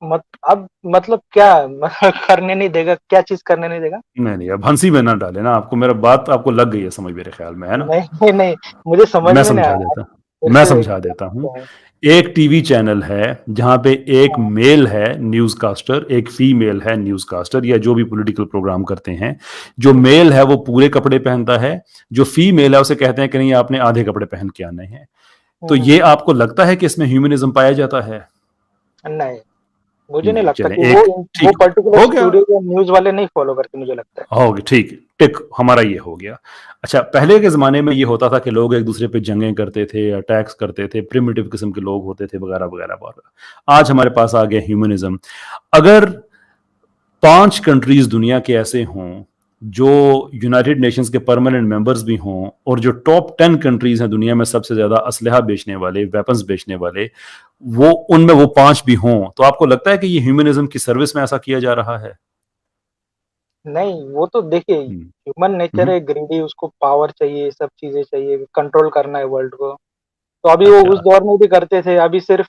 अब मतलब क्या मतलब करने नहीं देगा, क्या चीज करने नहीं देगा? नहीं नहीं, अब हंसी में ना डाले ना, आपको मेरा बात आपको लग गई है समझ, मेरे ख्याल में, है ना? नहीं नहीं नहीं, मुझे समझ मैं में नहीं समझा आया, देता फिर मैं से समझा explain देता हूं। करते हैं। एक टीवी चैनल है जहां पे एक हाँ, मेल है न्यूज कास्टर, एक फीमेल है न्यूज कास्टर, या जो भी पॉलिटिकल प्रोग्राम करते हैं। जो मेल है वो पूरे कपड़े पहनता है, जो फीमेल है उसे कहते हैं कि नहीं आपने आधे कपड़े पहन के आने हैं। तो हम्म, ये आपको लगता है कि इसमें ह्यूमनिज्म पाया जाता है? नहीं, मुझे नहीं नहीं, लगता चलें कि एक, वो ठीक पर्टिकुलर हो गया, स्टूडियो या न्यूज वाले नहीं फॉलो करते, मुझे लगता है। हो गया, ठीक, टिक हमारा ये हो गया। अच्छा, पहले के ज़माने में ये होता था कि लोग एक दूसरे पे जंगें करते थे, अटैक्स करते थे, प्रिमिटिव किस्म के लोग होते थे, वगैरह वगैरह वगैरह। आज हमारे पास आ गया ह्यूमनिज्म। अगर 5 कंट्रीज दुनिया के ऐसे हों जो यूनाइटेड नेशंस के परमानेंट मेंबर्स भी हों, और जो टॉप 10 कंट्रीज हैं दुनिया में सबसे ज़्यादा असलहा बेचने वाले, वेपन्स बेचने वाले, वो उनमें वो 5 भी हों, तो आपको लगता है कि ये ह्यूमनिज्म की सर्विस में ऐसा किया जा रहा है? नहीं, वो तो देखिए, हम्म। ह्यूमन नेचर हम्म। है ग्रीडी, उसको पावर चाहिए, सब चीजें चाहिए, कंट्रोल करना है वर्ल्ड को। तो अभी वो अच्छा। उस दौर में भी करते थे, अभी सिर्फ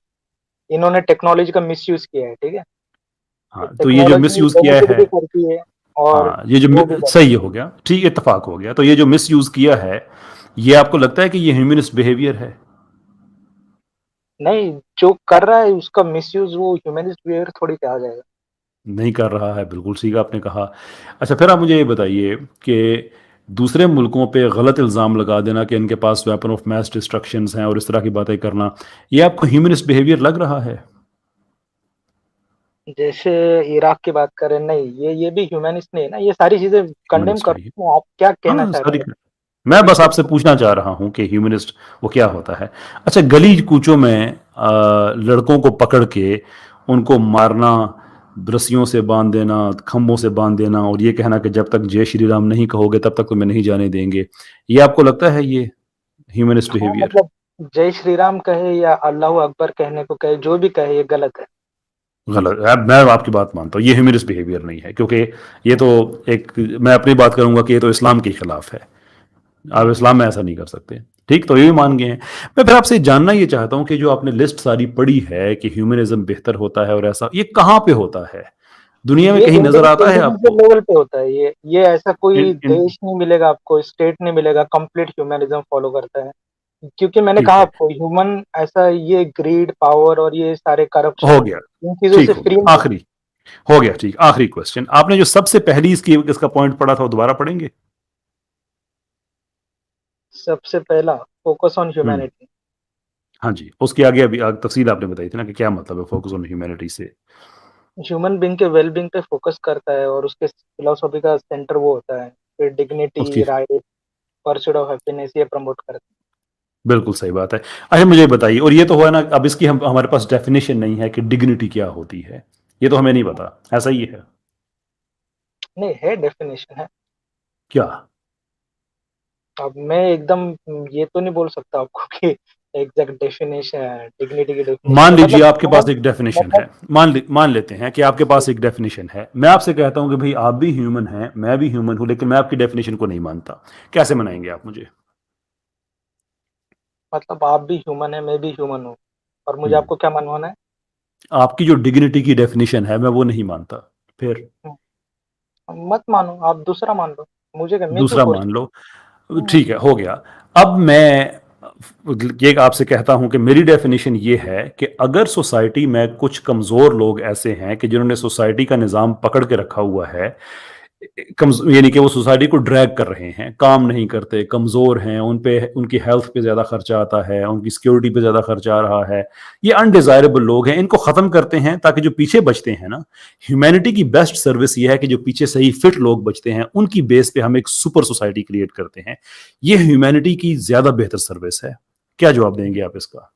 इन्होंने टेक्नोलॉजी का मिसयूज किया है, ठीक है? तो हाँ, तो ये जो टेक्नोलॉजी मिस यूज किया बेनिफिट है, भी करती है और हाँ, ये जो वो भी करती सही हो गया, ठीक, इत्तेफाक हो गया। तो ये जो मिस यूज किया है, ये आपको लगता है कि ये ह्यूमनिस्ट बिहेवियर है? है। नहीं, जो कर रहा है उसका मिसयूज वो ह्यूमनिस्ट बिहेवियर थोड़ी कहा जाएगा। नहीं कर रहा है, बिल्कुल ठीक आपने कहा। अच्छा, फिर आप मुझे ये बताइए कि दूसरे मुल्कों पे गलत इल्ज़ाम लगा देना कि इनके पास वेपन ऑफ मैस डिस्ट्रक्शंस हैं और इस तरह की बातें करना, ये आपको ह्यूमनिस्ट बिहेवियर लग रहा है? जैसे इराक की बात करें, नहीं, ये भी ह्यूमनिस्ट नहीं है ना, ये सारी चीजें कंडेम ह्यूमनिस्ट नहीं है। करती हैं। आप क्या कहना हाँ, चाह रहे सारी, हैं? मैं बस इसको आपसे पूछना चाह रहा हूँ कि ह्यूमनिस्ट वो क्या होता है। अच्छा, गली कूचों में लड़कों को पकड़ के उनको मारना, रस्सियों से बांध देना, खम्भों से बांध देना, और ये कहना कि जब तक जय श्री राम नहीं कहोगे तब तक तुम्हें नहीं जाने देंगे, ये आपको लगता है ये ह्यूमनिस्ट हाँ, बिहेवियर? मतलब जय श्री राम कहे या अल्लाह अकबर कहने को कहे, जो भी कहे, ये गलत है। गलत है। मैं आपकी बात मानता हूँ, ये ह्यूमनिस्ट बिहेवियर नहीं है, क्योंकि ये तो एक, मैं अपनी बात करूंगा कि ये तो इस्लाम के खिलाफ है। आप हम्म, इस्लाम में ऐसा नहीं कर सकते। ठीक, तो ये भी मान गए हैं। मैं फिर आपसे जानना ये चाहता हूँ कि जो आपने लिस्ट सारी पढ़ी है कि ह्यूमनिज्म बेहतर होता है और ऐसा, ये कहाँ पे होता है? दुनिया में ये कहीं नजर आता है इंडिविजुअल आपको? लेवल पे होता है। ये ऐसा कोई इन, इन, देश नहीं मिलेगा आपको, स्टेट नहीं मिलेगा कंप्लीट ह्यूमनिज्म फॉलो करता है। क्योंकि मैंने ठीक कहा है, आपको, ह्यूमन ऐसा ये ग्रीड, पावर और ये सारे हो करप्शन, गया, इन चीजों ठीक से हो फ्री गया, नहीं है। आखिरी हो गया, ठीक, आखिरी क्वेश्चन, आपने जो सबसे पहली इसका पॉइंट पढ़ा था वो दोबारा पढ़ेंगे? सबसे पहला, फोकस ऑन हम्म, ह्यूमैनिटी। हाँ जी, उसके आगे अभी तफसील आपने बताई थी ना कि क्या मतलब है फोकस ऑन ह्यूमैनिटी से। ह्यूमन बीइंग के वेल बीइंग पे फोकस करता है और उसके फिलोसफी का सेंटर वो होता है। फिर उसकी, dignity, right, pursuit of happiness ये प्रमोट करता बिल्कुल सही बात है। अच्छा मुझे बताइए, और ये तो हुआ ना, अब इसकी हमारे पास डेफिनेशन नहीं है कि डिग्निटी क्या होती है, ये तो हमें नहीं पता, ऐसा ही है है। नहीं है, डेफिनेशन है। क्या? अब मैं एकदम ये तो नहीं बोल सकता आपको कि एग्जैक्ट डेफिनेशन है डिग्निटी की। डेफिनेशन मान तो लीजिए मतलब आपके पास एक डेफिनेशन है, मतलब मान लेते हैं कि आपके पास एक डेफिनेशन है, मैं आपसे कहता हूं कि भाई आप भी ह्यूमन हैं, मैं भी ह्यूमन हूं, लेकिन मैं आपकी डेफिनेशन को नहीं मानता, कैसे मनाएंगे आप मुझे? मतलब आप भी ह्यूमन है, मैं भी ह्यूमन हूँ, और मुझे हम्म, आपको क्या मनवाना है? आपकी जो डिग्निटी की डेफिनेशन है मैं वो नहीं मानता, फिर? मत मानो, आप दूसरा मान लो। मुझे क्या, मैं क्यों दूसरा फोर्स? मान लो, ठीक है, हो गया। अब मैं ये आपसे कहता हूं कि मेरी डेफिनेशन ये है कि अगर सोसाइटी में कुछ कमजोर लोग ऐसे हैं कि जिन्होंने सोसाइटी का निजाम पकड़ के रखा हुआ है, यानी कि वो सोसाइटी को ड्रैग कर रहे हैं, काम नहीं करते, कमजोर हैं, उन पे उनकी हेल्थ पे ज्यादा खर्चा आता है, उनकी सिक्योरिटी पे ज्यादा खर्चा आ रहा है, ये अनडिजायरेबल लोग हैं, इनको खत्म करते हैं ताकि जो पीछे बचते हैं ना, ह्यूमैनिटी की बेस्ट सर्विस ये है कि जो पीछे सही फिट लोग बचते हैं उनकी बेस पे हम एक सुपर सोसाइटी क्रिएट करते हैं। ये ह्यूमैनिटी की ज्यादा बेहतर सर्विस है। क्या जवाब देंगे आप इसका?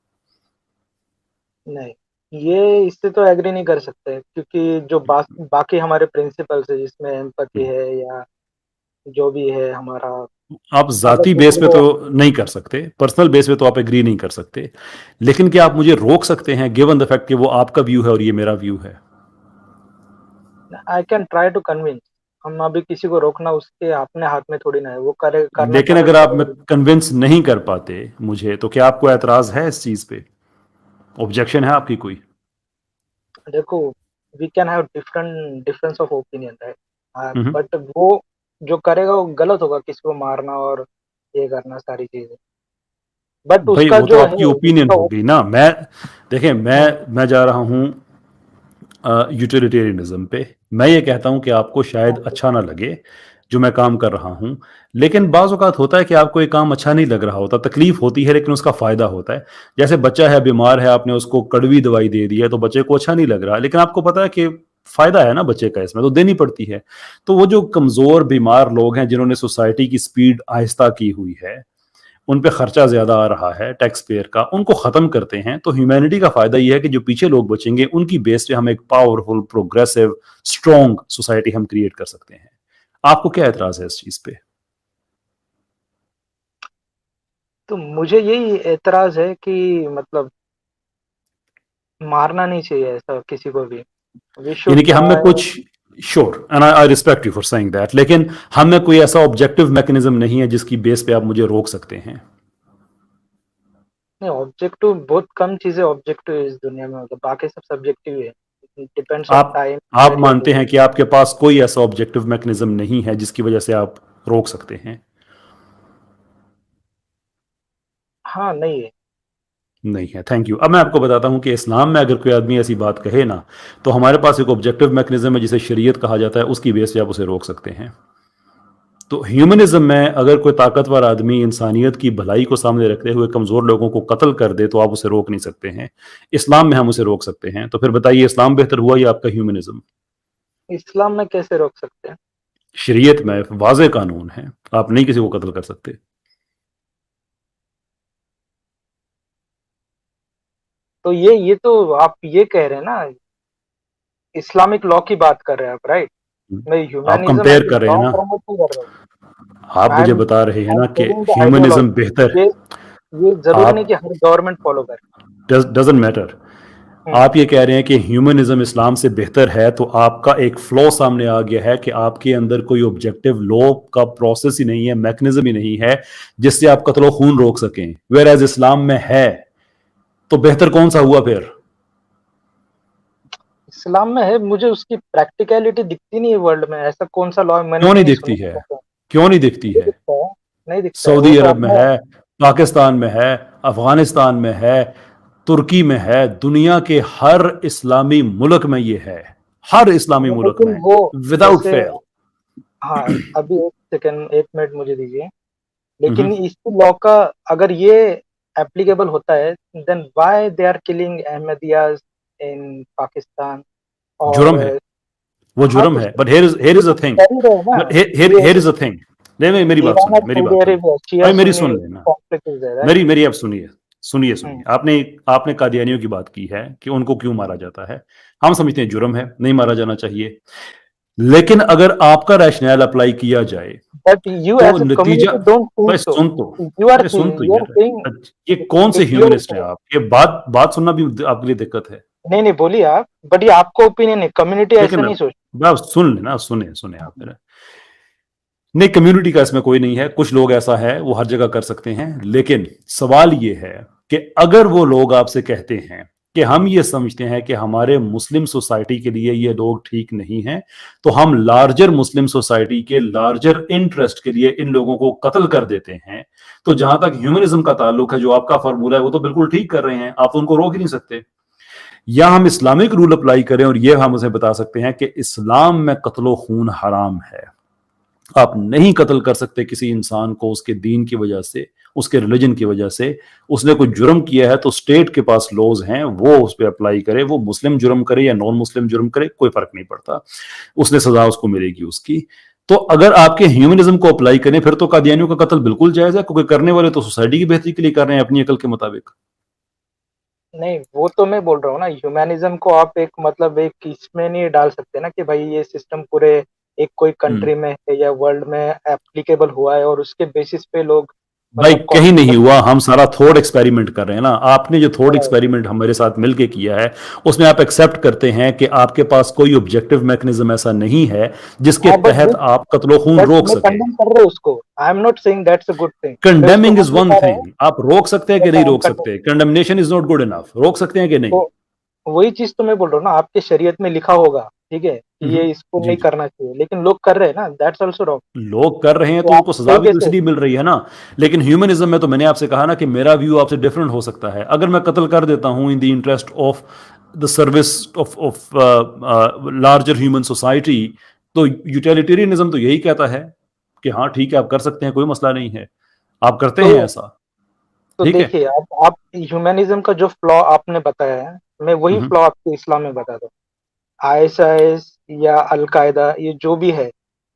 नहीं, ये इससे तो एग्री नहीं कर सकते, क्योंकि जो बाकी हमारे प्रिंसिपल्स है जिसमें एम्पैथी है या जो भी है हमारा, आप अगर जाति बेस किसी पे को, तो नहीं कर सकते, पर्सनल बेस पे तो आप एग्री नहीं कर सकते, लेकिन क्या आप मुझे रोक सकते हैं गिवन द फैक्ट कि वो आपका व्यू है और ये मेरा व्यू है? I can try to convince. हम अभी किसी को रोकना उसके अपने हाथ में थोड़ी ना है, वो करना लेकिन चाहे अगर तो आप करेगा। कन्विंस नहीं कर पाते मुझे, तो क्या आपको एतराज है इस चीज पे? ऑब्जेक्शन है आपकी कोई? देखो, we can have different difference of opinion, right, hmm. But वो जो करेगा वो गलत होगा, किसी को मारना और ये करना सारी चीजें। बट भाई उसका वो तो जो आपकी है ओपिनियन उसका होगी ना, मैं, देखें, हम्म, मैं जा रहा हूं यूटिलिटेरियनिज्म पे। मैं ये कहता हूं कि आपको शायद हाँ, अच्छा ना लगे जो मैं काम कर रहा हूं, लेकिन बाज़ औक़ात होता है कि आपको ये काम अच्छा नहीं लग रहा होता, तकलीफ होती है, लेकिन उसका फ़ायदा होता है। जैसे बच्चा है, बीमार है, आपने उसको कड़वी दवाई दे दी है तो बच्चे को अच्छा नहीं लग रहा, लेकिन आपको पता है कि फ़ायदा है ना बच्चे का, इसमें तो देनी पड़ती है। तो वो जो कमज़ोर बीमार लोग हैं जिन्होंने सोसाइटी की स्पीड आहिस्ता की हुई है, उन पे खर्चा ज्यादा आ रहा है टैक्स पेयर का, उनको खत्म करते हैं, तो ह्यूमैनिटी का फायदा यह है कि जो पीछे लोग बचेंगे उनकी बेस पे हम एक पावरफुल, प्रोग्रेसिव, स्ट्रॉन्ग सोसाइटी हम क्रिएट कर सकते हैं। आपको क्या एतराज है इस चीज पे? तो मुझे यही एतराज है कि मतलब मारना नहीं चाहिए ऐसा किसी को भी। वी यानी शुड कि हम में ट्राई। कुछ, sure, and I respect you for saying that, लेकिन हम में कोई ऐसा ऑब्जेक्टिव मैकेनिज्म नहीं है जिसकी बेस पे आप मुझे रोक सकते हैं। नहीं, ऑब्जेक्टिव बहुत कम चीजें ऑब्जेक्टिव है इस दुनिया में, मतलब बाकी सब सब्जेक्टिव है। डिपेंड्स ऑन आप टाइम, आप मानते वेरिएबल। हैं कि आपके पास कोई ऐसा ऑब्जेक्टिव मैकेनिज्म नहीं है जिसकी वजह से आप रोक सकते हैं? हाँ, नहीं है। नहीं है, थैंक यू। अब मैं आपको बताता हूं कि इस्लाम में अगर कोई आदमी ऐसी बात कहे ना, तो हमारे पास एक ऑब्जेक्टिव मैकेनिज्म है जिसे शरीयत कहा जाता है, उसकी बेस पे आप उसे रोक सकते हैं। तो ह्यूमनिज्म में अगर कोई ताकतवर आदमी इंसानियत की भलाई को सामने रखते हुए कमजोर लोगों को कत्ल कर दे तो आप उसे रोक नहीं सकते हैं। इस्लाम में हम उसे रोक सकते हैं, तो फिर बताइए इस्लाम बेहतर हुआ या आपका ह्यूमनिज्म? इस्लाम में कैसे रोक सकते हैं? शरीयत में वाज़ेह कानून है, आप नहीं किसी को कत्ल कर सकते। तो ये तो आप ये कह रहे हैं ना, इस्लामिक लॉ की बात कर रहे हैं आप, राइट? मैं आप ह्यूमैनिज्म कंपेयर एज कर रहे हैं लॉ ना, प्रमोट नहीं कर रहा हूँ। आप आई मुझे एम बता रहे हैं आई एम ना कि टेलिंग द ह्यूमनिज्म आइडियोलॉजी। बेहतर, ये जरूरी नहीं आप, कि हर गवर्नमेंट फॉलो करे। डजंट मैटर, हम्म, आप ये कह रहे हैं कि ह्यूमनिज्म इस्लाम से बेहतर है, तो आपका एक फ्लॉ सामने आ गया है कि आपके अंदर कोई ऑब्जेक्टिव लॉ का प्रोसेस ही नहीं है, मैकेनिज्म ही नहीं है जिससे आप कत्लो खून रोक सकें, वेयर एज इस्लाम में है। तो बेहतर कौन सा हुआ फिर? इस्लाम में है, मुझे उसकी प्रैक्टिकलिटी दिखती नहीं है वर्ल्ड में। ऐसा कौन सा लॉ मैंने क्यों तो नहीं नहीं दिखती सुना। है? क्यों नहीं दिखती नहीं है? दिखता है, नहीं दिखता है, वो सऊदी तो अरब में आपने। है, पाकिस्तान में है, अफगानिस्तान में है, तुर्की में है, दुनिया के हर इस्लामी मुल्क में ये है, हर इस्लामी मुल्क लेकिन में, वो विदाउट जैसे, फेल। हाँ, अभी एक सेकंड, 1 मिनट मुझे दीजिए। लेकिन हम्म। इसी लॉ का अगर ये एप्लीकेबल होता है, then why they are killing Ahmadiyyas in Pakistan? और जुर्म है, वो हाँ, जुर्म तो है, बट हियर ये इज तो अ थिंग। कर ही रहे हैं ना। बट हियर ये इज अ थिंग। नहीं, मेरी बात ईरान सुनिए, और मेरी सऊदी बात सुनिए अरेबिया, शिया भाई, मेरी सुन्नी सुन लेना। Conflict is there, right? मेरी आप सुनिए, सुनिए हम्म। सुनिए। आपने आपने कादियानियों की बात की है कि उनको क्यों मारा जाता है। हम समझते हैं जुर्म है, नहीं मारा जाना चाहिए। लेकिन अगर आपका रैशनल अप्लाई किया जाए बट यू तो एज अ नतीजा, कम्युनिटी डोंट थिंक भाई सो। सुन तो, यू आर अरे सुन थिंक तो यू आर यार। सेइंग ये कौन से डिक्लेयर। ह्यूमनिस्ट हैं आप? ये बात बात सुनना भी आपके लिए दिक्कत है। नहीं नहीं, बोलिए आप, बट ये आपका ओपिनियन है, कम्युनिटी लेकिन ऐसा नहीं सोच। आप सुन लेना, सुने सुने आप मेरा। नहीं, कम्युनिटी का इसमें कोई नहीं है, कुछ लोग ऐसा है वो हर जगह कर सकते हैं। लेकिन सवाल ये है कि अगर वो लोग आपसे कहते हैं कि हम ये समझते हैं कि हमारे मुस्लिम सोसाइटी के लिए ये लोग ठीक नहीं हैं, तो हम लार्जर मुस्लिम सोसाइटी के लार्जर इंटरेस्ट के लिए इन लोगों को कत्ल कर देते हैं, तो जहां तक ह्यूमनिज्म का ताल्लुक है, जो आपका फॉर्मूला है, वो तो बिल्कुल ठीक कर रहे हैं, आप तो उनको रोक ही नहीं सकते। या हम इस्लामिक रूल अप्लाई करें और ये हम उसे बता सकते हैं कि इस्लाम में कत्लो खून हराम है, आप नहीं कत्ल कर सकते किसी इंसान को उसके दीन की वजह से, उसके रिलीजन की वजह से। उसने कोई जुर्म किया है तो स्टेट के पास लॉज हैं, वो उस पर अप्लाई करे, वो मुस्लिम जुर्म करे या नॉन मुस्लिम जुर्म करे, कोई फर्क नहीं पड़ता, उसने सजा उसको मिलेगी उसकी। तो अगर आपके ह्यूमनिज्म को अप्लाई करें फिर तो कादियानियों का कत्ल बिल्कुल जायज है, क्योंकि करने वाले तो सोसाइटी की बेहतरी के लिए कर रहे हैं अपनी अकल के मुताबिक। नहीं, वो तो मैं बोल रहा हूँ ना, ह्यूमैनिज्म को आप एक मतलब एक इसमें नहीं डाल सकते ना कि भाई ये सिस्टम पूरे एक कोई हम्म। कंट्री में है या वर्ल्ड में एप्लीकेबल हुआ है और उसके बेसिस पे लोग भाई मतलब कहीं कॉन्फ्लिक्ट नहीं कर। हुआ, हम सारा थॉट एक्सपेरिमेंट कर रहे हैं ना। आपने जो थॉट एक्सपेरिमेंट हमारे साथ मिलके किया है उसमें आप एक्सेप्ट करते हैं कि आपके पास कोई ऑब्जेक्टिव मैकेनिज्म ऐसा नहीं है जिसके हाँ, तहत आप कत्लो खून बट रोक मैं सके। कंडेम कर रहा हूँ उसको। आई am not saying that's a good thing. मैं उसको कंडेमिंग इज नहीं वन बता रहा हूँ, थिंग, आप रोक सकते हैं कि बट नहीं आई एम रोक कंडेम। सकते, condemnation is not good enough, रोक सकते हैं कि नहीं? तो वही चीज तो मैं बोल रहा हूँ ना, आपके शरीयत में लिखा होगा, ठीक है, कि ये इसको जी नहीं जी। करना चाहिए, लेकिन लोग कर रहे हैं ना, दैट्स आल्सो रॉन्ग। लोग कर रहे हैं तो तो आप उनको सजा सही भी तो कैसे? इसलिए मिल रही है ना। लेकिन ह्यूमनिज्म में तो मैंने आपसे कहा ना कि मेरा व्यू आपसे डिफरेंट हो सकता है। अगर मैं कत्ल कर देता हूं in the interest of the service of larger human society, तो यूटिलिटेरियनिज्म तो यही कहता है कि हाँ ठीक है, आप कर सकते हैं, कोई मसला नहीं है, आप करते तो हैं ऐसा, तो ठीक है। देखिए, आप ह्यूमैनिज्म का जो फ्लॉ आपने बताया है, मैं वही हम्म। फ्लॉ आपको इस्लाम में बता दूं। आईएसआईएस या अल कायदा, ये जो भी है,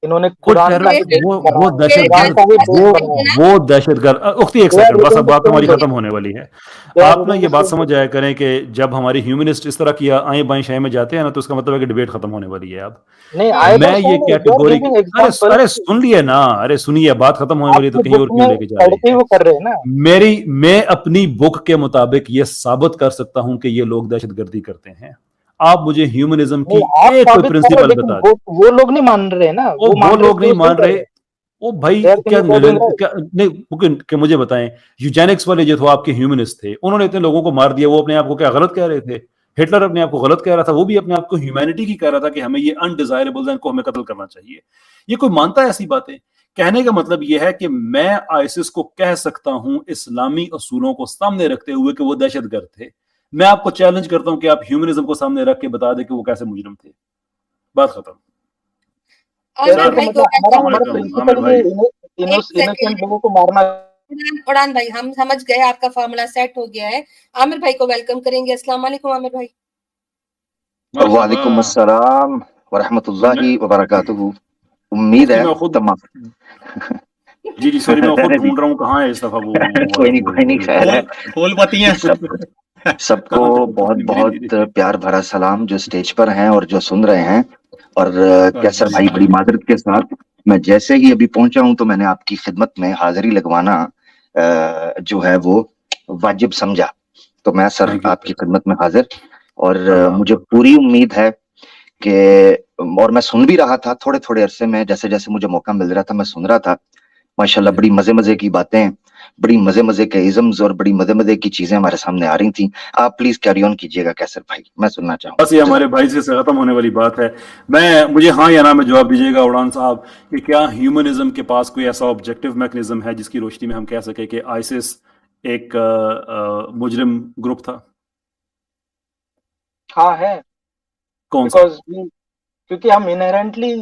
इन्होंने वो कुरान का ही बेस वो बनाया, कुरान दहशतगर्द, का ही बेस वो बनाया। वो दहशतगर्द। उख्ती एक दे आर सेकंड बस, रीडिंग अब द बात सेम हमारी बुक। खत्म होने वाली है। दे आर आप ना रीडिंग ये द बात सेम समझ बुक। जाया करें कि जब हमारे ह्यूमनिस्ट इस तरह की आए बाएं शाए में जाते हैं ना, तो इसका मतलब है कि डिबेट खत्म होने वाली है अब। नहीं, आई बाय मैं ये नहीं, दे आर कैटेगोरी, गिविंग अरे एग्जांपल। अरे सुन लिए ना, अरे सुनिए, बात खत्म होने वाली है तो आपकी कहीं बुक और क्यों में लेके जा पढ़ रहे के हैं? वो कर रहे हैं ना। मैं अपनी बुक के मुताबिक ये साबित कर सकता हूं कि ये लोग दहशतगर्दी करते हैं। आप मुझे ह्यूमनिज्म की नहीं, आप एक कोई साबित कर रहे हैं, प्रिंसिपल लेकिन बता दें। वो लोग नहीं मान रहे हैं ना, वो वो वो मान रहे लोग तो नहीं वो सही मान कर रहे। रहे हैं। ओ भाई, दे आर क्या थिंकिंग राइट। क्या नहीं, कि मुझे बताएं, यूजेनिक्स वाले जो थे आपके ह्यूमनिस्ट थे, उन्होंने इतने लोगों को मार दिया, वो अपने आप को क्या गलत कह रहे थे? हिटलर अपने आप को गलत कह रहा था, वो भी अपने आप को ह्यूमैनिटी की कह रहा था कि हमें ये अनडिजायरेबल है, इनको हमें कत्ल करना चाहिए। ये कोई मानता है ऐसी बातें? कहने का मतलब यह है कि मैं आईसिस को कह सकता हूं इस्लामी असूलों को सामने रखते हुए कि वो दहशतगर्द थे। मैं आपको चैलेंज करता हूं कि आप ह्यूमनिज्म को सामने रख के बता दें कि वो कैसे मुजरिम थे। बात खत्म। आमिर कहने सर, का भाई को मतलब हमारा वेलकम हमारा करती वालेकुम हूँ। आमिर प्रिंसिपल ये भाई। एक इनोसेंट सेकंड, लोगों को मारना। उड़ान भाई, हम समझ गए, आपका फॉर्मूला सेट हो गया है। आमिर भाई को वेलकम करेंगे। अस्सलाम वालेकुम आमिर भाई। मरहबा। वालेकुम अस्सलाम मैं वरहमतुल्लाहि वबरकातुहू। उम्मीद मुफ्ती है मैं खुद, तमाम। जी जी सॉरी, मैं खुद अरे जी, ढूंढ रहा हूँ कहाँ है इस दफा कोई नहीं, खैर है। फूल फूल पतियां। सब सबको कहाँ थे बहुत पत्नी मेरी? बहुत प्यार भरा सलाम जो स्टेज पर हैं और जो सुन रहे हैं। और कैसर वालेकुम भाई, बड़ी सलाम। माजरत के साथ मैं जैसे ही अभी पहुंचा हूं तो मैंने आपकी खिदमत में हाजिरी लगवाना जो है वो वाजिब समझा। तो मैं सर थैंक यू आपकी खिदमत में हाजिर। और अल्लाह मुझे अकबर। पूरी उम्मीद है कि, और मैं सुन भी रहा था थोड़े थोड़े अरसे में, जैसे जैसे मुझे मौका मिल रहा था मैं सुन रहा था माशाल्लाह बड़ी मजे मजे की बातें, बड़ी मजे मजे के इज़म्स और बड़ी मजे मजे की चीजें हमारे सामने आ रही थी। आप प्लीज कैरी ऑन कीजिएगा कैसर भाई, मैं सुनना चाहूंगा। बस ये हमारे भाई से खत्म होने वाली बात है। मुझे हाँ या ना में जवाब दीजिएगा उड़ान साहब कि क्या ह्यूमनिज्म के पास कोई ऐसा ऑब्जेक्टिव मैकेनिज्म है जिसकी रोशनी में हम कह सके कि आईसिस एक मुजरिम ग्रुप था? हाँ है, कौन सा? बिकॉज क्योंकि हम इनहेरेंटली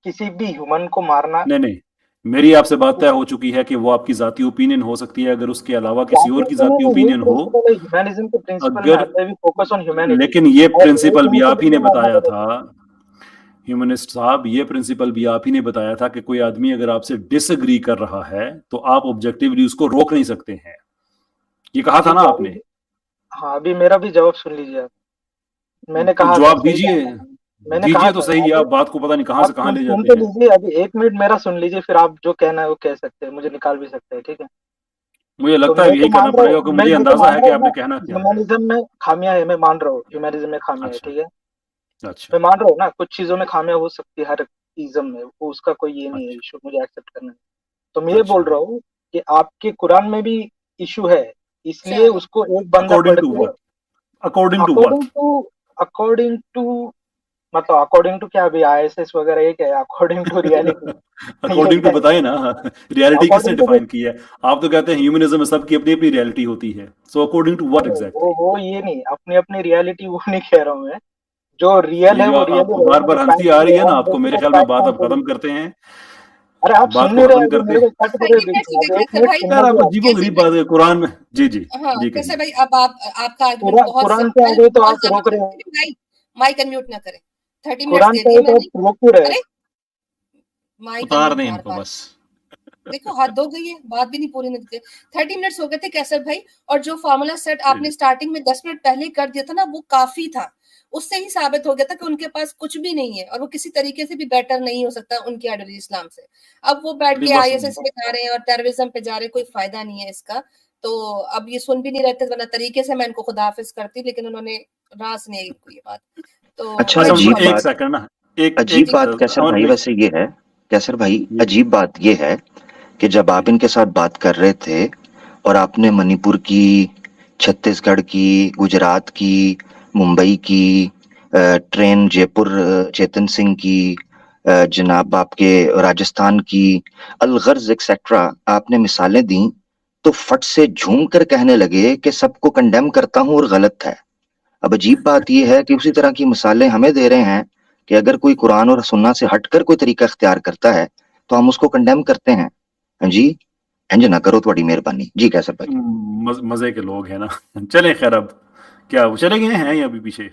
किसी भी ह्यूमन को मारना, नहीं नहीं, मेरी आपसे बात तय हो चुकी है कि वो आपकी जाती ओपिनियन हो सकती है, अगर उसके अलावा किसी और की जाती ओपिनियन हो, प्रिंसिपल है ह्यूमनिज्म के प्रिंसिपल में अगर, आता है, वी फोकस ऑन ह्यूमैनिटी। लेकिन ये और प्रिंसिपल भी एक आप ही ने इंडिविजुअल मारना बताया गलत था, ह्यूमनिस्ट साहब, ये प्रिंसिपल भी आप ही ने बताया था कि कोई आदमी अगर आपसे डिसएग्री कर रहा है तो आप ऑब्जेक्टिवली उसको रोक नहीं सकते हैं, ये कहा था ठीक ना है। आपने? हाँ, अभी मेरा भी जवाब सुन लीजिए आप। मैंने तो कहा था, जवाब सही दीजिए, कहा था। मैंने कहा दीजिए तो था, सही, अभी आप बात को पता नहीं कहां से आप कहां ले सुन जाते तो हैं। लीजिए, अभी 1 मिनट मेरा सुन लीजिए, फिर आप जो कहना है वो कह सकते हैं, मुझे निकाल भी सकते हैं, ठीक है। मुझे तो लगता मैं है तो यही करना मान रहा पड़ेगा हूँ, क्योंकि मैं मुझे मैं तो अंदाजा मान है रहा कि हूँ आपने ना, कहना क्या है। ह्यूमनिज्म में खामियां है, मैं मान रहा हूँ ह्यूमनिज्म में खामियां है, अच्छा ठीक है। अच्छा मैं मान रहा हूँ ना, कुछ चीजों में खामियां हो सकती है, हर इज्म में, वो उसका कोई ये नहीं है, अच्छा इशू मुझे एक्सेप्ट करना है। तो मैं ये अच्छा। बोल रहा हूँ कि आपके कुरान में भी इशू है, इसलिए चलो उसको एक बंदा अकॉर्डिंग पढ़ टू के, what? According to what? According to मतलब अकॉर्डिंग टू क्या, अभी आईएसएस वगैरह ये क्या है, अकॉर्डिंग टू रियलिटी ये अकॉर्डिंग टू क्या है, बताए ना, रियलिटी किसने अकॉर्डिंग टू, डिफाइन की है? आप तो कहते हैं ह्यूमनिज्म में सबकी अपनी अपनी रियलिटी होती है, so according to what exactly? वो ये नहीं, अपनी अपनी रियलिटी वो नहीं कह रहा हूँ मैं, जो रियल ये है जो वो रियल ही आपको बार रहेगा, बार जो हंसी फैक्ट आ रही है, है ना हम आपको, मेरे बेसिकली ख्याल में फैक्ट बात हैं अब थोड़ी। खत्म करते हैं। अरे आप बात सुन को नहीं रहे, खत्म अभी करते मेरे हैं। को कट करे 30 मिनट्स हो बीच गए में, एक कैसर मिनट भाई। सुनना यार भी आप आप। अजीबो कैसे गरीब भाई, बात है कुरान में। जी जी हाँ जी, कैसर कहिए। भाई, अब आप आपका आर्गुमेंट बहुत कुरान पे आ सिंपल, गए तो बहुत आप ज्यादा रोक रहे हैं, भाई, माइक अनम्यूट ना करें। 30 मिनट्स कुरान दे पे दिए आए तो मैंने। आप रोक क्यों रहे हैं? अरे माइक उतार अनम्यूट दें बार इनको बार, बस। देखो हद हो गई है, बात भी नहीं पूरी नहीं देते। 30 मिनट्स हो गए थे कैसर भाई, और जो फार्मूला सेट जी, आपने जी। स्टार्टिंग में 10 मिनट पहले ही कर दिया था ना, वो काफी था। उससे ही साबित हो गया था कि उनके पास कुछ भी नहीं है और वो किसी तरीके से भी बेटर नहीं हो सकता उनकी आइडियोलॉजी इस्लाम से। अब वो बैठ नहीं के बस, आईएसएस पे जा रहे हैं और टेररिज्म पे जा रहे हैं, कोई फायदा नहीं है इसका। तो अब ये सुन भी नहीं रहते, वरना तरीके से मैं इनको खुदाफिज करती, लेकिन उन्होंने रास नहीं इनको ये बात। तो अच्छा, कोई अच्छा नहीं, अजीब एक बात, सेकंड ना, एक अजीब एक जी बात कैसर अमन भाई भाई। वैसे ये है, कैसर भाई जी अजीब बात ये है कि जब आप जी इनके साथ बात कर रहे थे और आपने मणिपुर की, छत्तीसगढ़ की, गुजरात की, मुंबई की, ट्रेन जयपुर चेतन सिंह की, जनाब आपके राजस्थान की, अलगर्ज एक्सेट्रा आपने मिसालें दी, तो फट से झूम कर कहने लगे कि सबको कंडेम करता हूं और गलत है। अब अजीब बात यह है कि उसी तरह की मिसालें हमें दे रहे हैं कि अगर कोई कुरान और सुन्ना से हटकर कोई तरीका इख्तियार करता है तो हम उसको कंडेम करते हैं। हाँ जी, इंज ना करो, थोड़ी मेहरबानी जी कैसर भाई। मजे के लोग हैं ना। चलें खैर, अब क्या वो चले गए हैं या अभी पीछे?